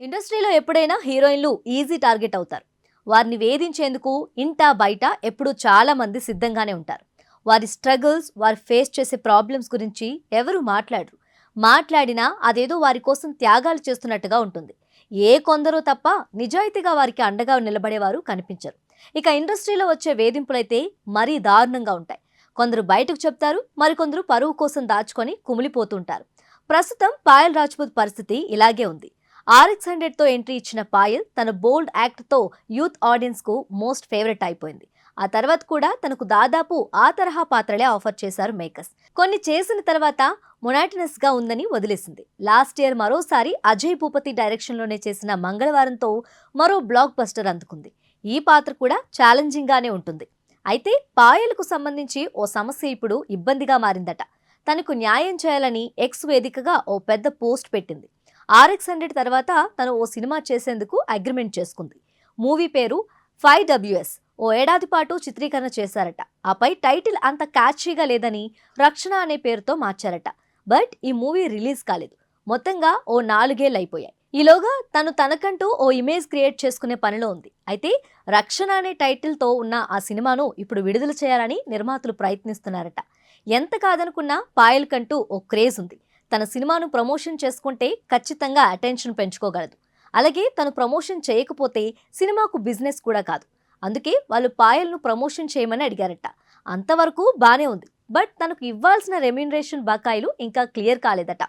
ఇండస్ట్రీలో ఎప్పుడైనా హీరోయిన్లు ఈజీ టార్గెట్ అవుతారు. వారిని వేధించేందుకు ఇంటా బయట ఎప్పుడూ చాలా మంది సిద్ధంగానే ఉంటారు. వారి స్ట్రగుల్స్, వారు ఫేస్ చేసే ప్రాబ్లమ్స్ గురించి ఎవరు మాట్లాడరు. మాట్లాడినా అదేదో వారి కోసం త్యాగాలు చేస్తున్నట్టుగా ఉంటుంది. ఏ కొందరో తప్ప నిజాయితీగా వారికి అండగా నిలబడేవారు కనిపించరు. ఇక ఇండస్ట్రీలో వచ్చే వేధింపులైతే మరీ దారుణంగా ఉంటాయి. కొందరు బయటకు చెప్తారు, మరికొందరు పరువు కోసం దాచుకొని కుమిలిపోతుంటారు. ప్రస్తుతం పాయల్ రాజ్పూత్ పరిస్థితి ఇలాగే ఉంది. RX-100 తో ఎంట్రీ ఇచ్చిన పాయల్ తన బోల్డ్ యాక్ట్ తో యూత్ ఆడియన్స్ కు మోస్ట్ ఫేవరెట్ అయిపోయింది. ఆ తర్వాత కూడా తనకు దాదాపు ఆ తరహా పాత్రలే ఆఫర్ చేశారు మేకర్స్. కొన్ని చేసిన తర్వాత మొనాటినస్ గా ఉందని వదిలేసింది. లాస్ట్ ఇయర్ మరోసారి అజయ్ భూపతి డైరెక్షన్ లోనే చేసిన మంగళవారంతో మరో బ్లాక్ బస్టర్ అందుకుంది. ఈ పాత్ర కూడా ఛాలెంజింగ్ గానే ఉంటుంది. అయితే పాయల్ కు సంబంధించి ఓ సమస్య ఇప్పుడు ఇబ్బందిగా మారిందట. తనకు న్యాయం చేయాలని ఎక్స్ వేదికగా ఓ పెద్ద పోస్ట్ పెట్టింది. RX-100 తర్వాత తను ఓ సినిమా చేసేందుకు అగ్రిమెంట్ చేసుకుంది. మూవీ పేరు 5WS. ఓ ఏడాది పాటు చిత్రీకరణ చేశారట. ఆపై టైటిల్ అంత క్యాచీగా లేదని రక్షణ అనే పేరుతో మార్చారట. బట్ ఈ మూవీ రిలీజ్ కాలేదు. మొత్తంగా ఓ 4 ఏళ్ళు అయిపోయాయి. ఈలోగా తను తనకంటూ ఓ ఇమేజ్ క్రియేట్ చేసుకునే పనిలో ఉంది. అయితే రక్షణ అనే టైటిల్ తో ఉన్న ఆ సినిమాను ఇప్పుడు విడుదల చేయాలని నిర్మాతలు ప్రయత్నిస్తున్నారట. ఎంత కాదనుకున్నా పాయల్ కంటూ ఓ క్రేజ్ ఉంది. తన సినిమాను ప్రమోషన్ చేసుకుంటే ఖచ్చితంగా అటెన్షన్ పెంచుకోగలదు. అలాగే తను ప్రమోషన్ చేయకపోతే సినిమాకు బిజినెస్ కూడా కాదు. అందుకే వాళ్ళు పాయల్ను ప్రమోషన్ చేయమని అడిగారట. అంతవరకు బానే ఉంది. బట్ తనకు ఇవ్వాల్సిన రెమ్యూనరేషన్ బకాయిలు ఇంకా క్లియర్ కాలేదట.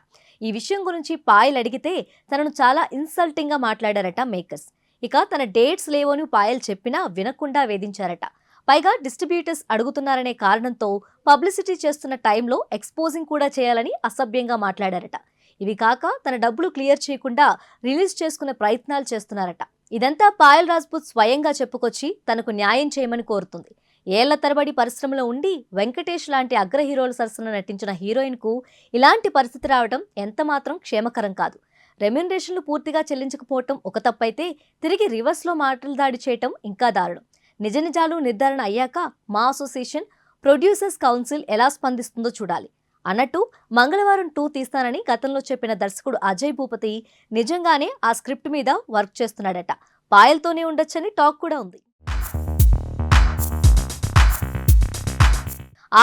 ఈ విషయం గురించి పాయల్ అడిగితే తనను చాలా ఇన్సల్టింగ్ గా మాట్లాడారట మేకర్స్. ఇక తన డేట్స్ లేవని పాయల్ చెప్పినా వినకుండా వేధించారట. పైగా డిస్ట్రిబ్యూటర్స్ అడుగుతున్నారనే కారణంతో పబ్లిసిటీ చేస్తున్న టైంలో ఎక్స్పోజింగ్ కూడా చేయాలని అసభ్యంగా మాట్లాడారట. ఇవి కాక తన డబ్బులు క్లియర్ చేయకుండా రిలీజ్ చేసుకునే ప్రయత్నాలు చేస్తున్నారట. ఇదంతా పాయల్ రాజ్పూత్ స్వయంగా చెప్పుకొచ్చి తనకు న్యాయం చేయమని కోరుతుంది. ఏళ్ల తరబడి పరిశ్రమలో ఉండి వెంకటేష్ లాంటి అగ్ర హీరోల సరసన నటించిన హీరోయిన్ కు ఇలాంటి పరిస్థితి రావడం ఎంతమాత్రం క్షేమకరం కాదు. రెమ్యూనరేషన్లు పూర్తిగా చెల్లించకపోవటం ఒక తప్పైతే తిరిగి రివర్స్ లో మాటలు దాడి చేయటం ఇంకా దారుణం. నిజ నిజాలు నిర్ధారణ అయ్యాక మా అసోసియేషన్ ప్రొడ్యూసర్స్ కౌన్సిల్ ఎలా స్పందిస్తుందో చూడాలి అన్నట్టు మంగళవారం 2 తీస్తానని గతంలో చెప్పిన దర్శకుడు అజయ్ భూపతి నిజంగానే ఆ స్క్రిప్ట్ మీద వర్క్ చేస్తున్నాడట. పాయల్తోనే ఉండొచ్చని టాక్ కూడా ఉంది.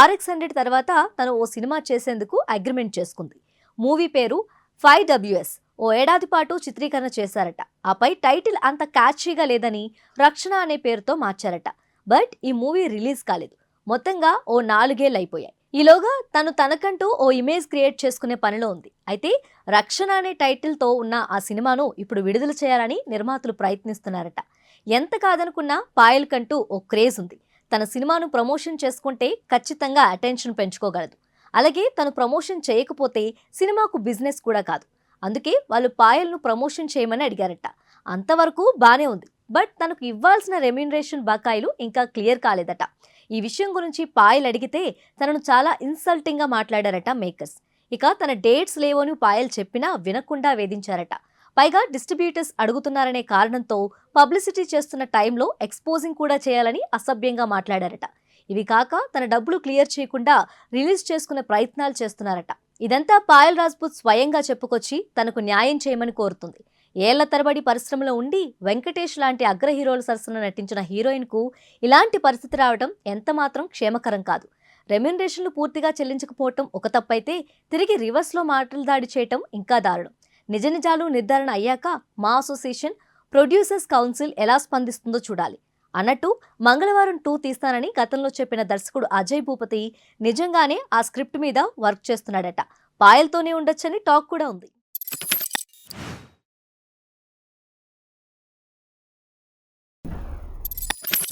RX-100 తర్వాత తను ఓ సినిమా చేసేందుకు అగ్రిమెంట్ చేసుకుంది. మూవీ పేరు 5WS. ఓ ఏడాది పాటు చిత్రీకరణ చేశారట. ఆపై టైటిల్ అంత క్యాచీగా లేదని రక్షణ అనే పేరుతో మార్చారట. బట్ ఈ మూవీ రిలీజ్ కాలేదు. మొత్తంగా ఓ 4 ఏళ్ళు అయిపోయాయి. ఈలోగా తను తనకంటూ ఓ ఇమేజ్ క్రియేట్ చేసుకునే పనిలో ఉంది. అయితే రక్షణ అనే టైటిల్ తో ఉన్న ఆ సినిమాను ఇప్పుడు విడుదల చేయాలని నిర్మాతలు ప్రయత్నిస్తున్నారట. ఎంత కాదనుకున్నా పాయల్ కంటూ ఓ క్రేజ్ ఉంది. తన సినిమాను ప్రమోషన్ చేసుకుంటే ఖచ్చితంగా అటెన్షన్ పెంచుకోగలదు. అలాగే తను ప్రమోషన్ చేయకపోతే సినిమాకు బిజినెస్ కూడా కాదు. అందుకే వాళ్ళు పాయల్ను ప్రమోషన్ చేయమని అడిగారట. అంతవరకు బానే ఉంది. బట్ తనకు ఇవ్వాల్సిన రెమ్యూనరేషన్ బకాయిలు ఇంకా క్లియర్ కాలేదట. ఈ విషయం గురించి పాయల్ అడిగితే తనను చాలా ఇన్సల్టింగ్ గా మాట్లాడారట మేకర్స్. ఇక తన డేట్స్ లేవని పాయల్ చెప్పినా వినకుండా వేధించారట. పైగా డిస్ట్రిబ్యూటర్స్ అడుగుతున్నారనే కారణంతో పబ్లిసిటీ చేస్తున్న టైంలో ఎక్స్పోజింగ్ కూడా చేయాలని అసభ్యంగా మాట్లాడారట. ఇవి కాక తన డబ్బులు క్లియర్ చేయకుండా రిలీజ్ చేసుకునే ప్రయత్నాలు చేస్తున్నారట. ఇదంతా పాయల్ రాజ్పూత్ స్వయంగా చెప్పుకొచ్చి తనకు న్యాయం చేయమని కోరుతుంది. ఏళ్ల తరబడి పరిశ్రమలో ఉండి వెంకటేష్ లాంటి అగ్ర హీరోల సరసన నటించిన హీరోయిన్ కు ఇలాంటి పరిస్థితి రావడం ఎంతమాత్రం క్షేమకరం కాదు. రెమ్యూనరేషన్లు పూర్తిగా చెల్లించకపోవటం ఒక తప్పైతే తిరిగి రివర్స్ లో మాటలు దాడి చేయటం ఇంకా దారుణం. నిజ నిజాలు నిర్ధారణ అయ్యాక మా అసోసియేషన్ ప్రొడ్యూసర్స్ కౌన్సిల్ ఎలా స్పందిస్తుందో చూడాలి అన్నట్టు మంగళవారం 2 తీస్తానని గతంలో చెప్పిన దర్శకుడు అజయ్ భూపతి నిజంగానే ఆ స్క్రిప్ట్ మీద వర్క్ చేస్తున్నాడట. పాయల్తోనే ఉండొచ్చని టాక్ కూడా ఉంది.